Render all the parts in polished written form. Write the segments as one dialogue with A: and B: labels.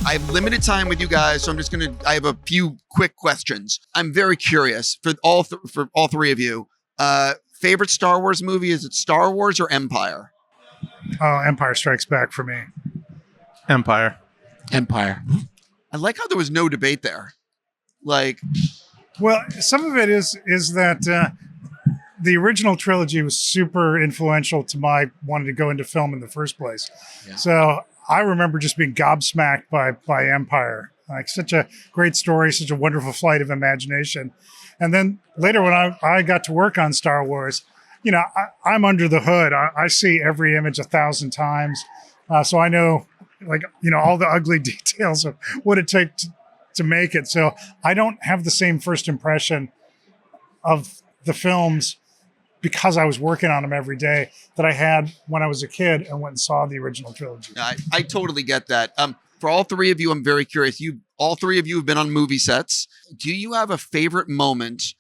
A: I have limited time with you guys, so I have a few quick questions. I'm very curious for all three of you. Favorite Star Wars movie, is it Star Wars or Empire?
B: Oh, Empire Strikes Back for me.
C: Empire.
A: I like how there was no debate there. Like,
B: well, some of it is that the original trilogy was super influential to my wanting to go into film in the first place. Yeah. So I remember just being gobsmacked by Empire. Like, such a great story, such a wonderful flight of imagination. And then later when I got to work on Star Wars, you know, I'm under the hood. I see every image 1,000 times. So I know, like, you know, all the ugly details of what it takes to make it. So I don't have the same first impression of the films because I was working on them every day that I had when I was a kid and went and saw the original trilogy.
A: I totally get that. For all three of you, I'm very curious. All three of you have been on movie sets. Do you have a favorite moment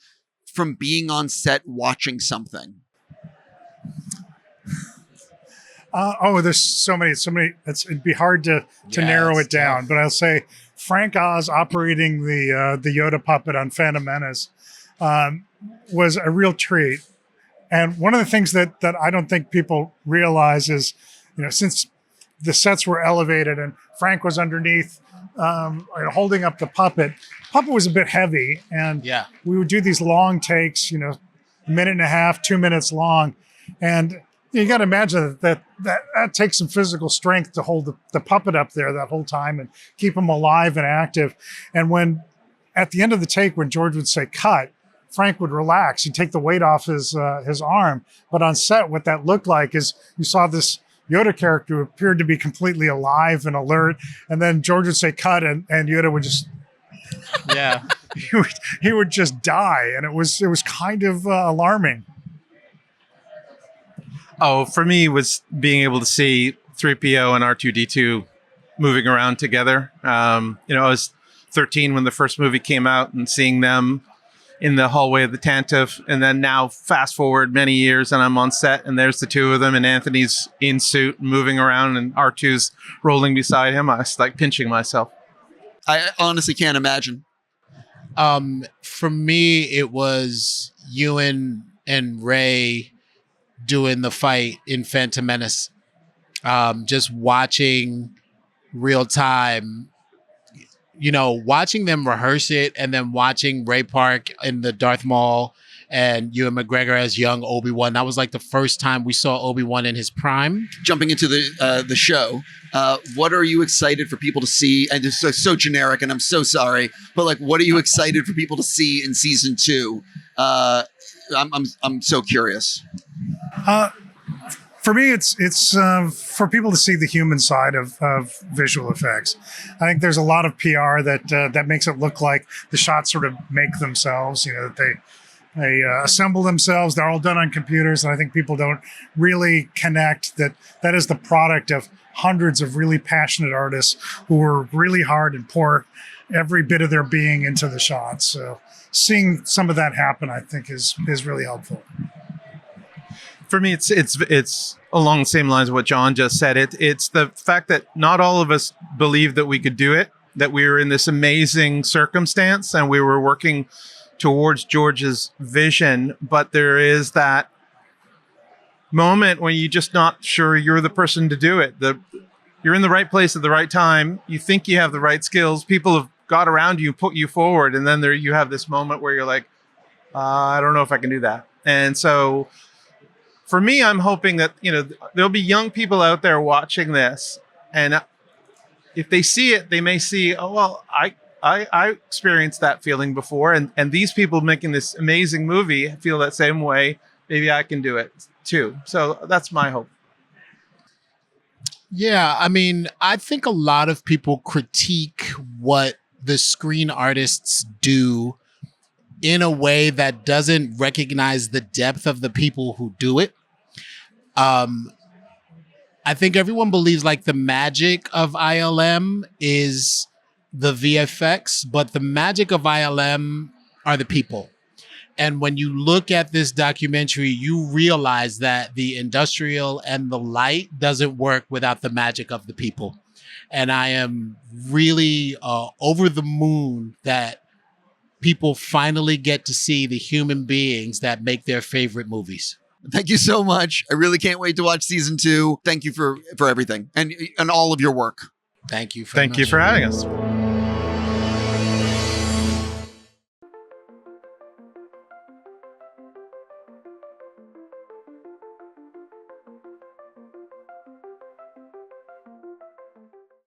A: from being on set watching something?
B: There's so many. It'd be hard to narrow it down, but I'll say Frank Oz operating the Yoda puppet on Phantom Menace was a real treat. And one of the things that I don't think people realize is, you know, since the sets were elevated and Frank was underneath holding up the puppet was a bit heavy. And we would do these long takes, you know, 1.5 minutes, 2 minutes long. And you got to imagine that takes some physical strength to hold the puppet up there that whole time and keep him alive and active. And when at the end of the take, when George would say cut, Frank would relax. He'd take the weight off his arm. But on set, what that looked like is you saw this Yoda character who appeared to be completely alive and alert. And then George would say cut, and Yoda would just...
C: Yeah.
B: he would just die. And it was kind of alarming.
C: Oh, for me, it was being able to see 3PO and R2-D2 moving around together. You know, I was 13 when the first movie came out, and seeing them in the hallway of the Tantive, and then now fast forward many years and I'm on set and there's the two of them and Anthony's in suit moving around and R2's rolling beside him. I was like pinching myself.
A: I honestly can't imagine.
D: For me, it was Ewan and Rey doing the fight in Phantom Menace. Just watching real time, you know, watching them rehearse it, and then watching Ray Park in the Darth Maul and Ewan McGregor as young Obi-Wan. That was like the first time we saw Obi-Wan in his prime.
A: Jumping into the show, what are you excited for people to see? And it's so generic, and I'm so sorry, but like, what are you excited for people to see in season 2? I'm so curious.
B: For me, it's for people to see the human side of visual effects. I think there's a lot of PR that makes it look like the shots sort of make themselves. You know, that they assemble themselves. They're all done on computers, and I think people don't really connect that is the product of hundreds of really passionate artists who work really hard and pour every bit of their being into the shots. So seeing some of that happen, I think, is really helpful.
C: For me, it's along the same lines of what John just said. It's the fact that not all of us believed that we could do it, that we were in this amazing circumstance and we were working towards George's vision. But there is that moment when you're just not sure you're the person to do it. You're in the right place at the right time. You think you have the right skills. People have got around you, put you forward. And then you have this moment where you're like, I don't know if I can do that. And so for me, I'm hoping that, you know, there'll be young people out there watching this, and if they see it, they may see, oh, well, I experienced that feeling before, and these people making this amazing movie feel that same way. Maybe I can do it too. So that's my hope.
D: Yeah, I mean, I think a lot of people critique what the screen artists do in a way that doesn't recognize the depth of the people who do it. I think everyone believes like the magic of ILM is the VFX, but the magic of ILM are the people. And when you look at this documentary, you realize that the industrial and the light doesn't work without the magic of the people. And I am really over the moon that people finally get to see the human beings that make their favorite movies.
A: Thank you so much. I really can't wait to watch season 2. Thank you for everything and all of your work.
D: Thank you.
C: Thank you for having us.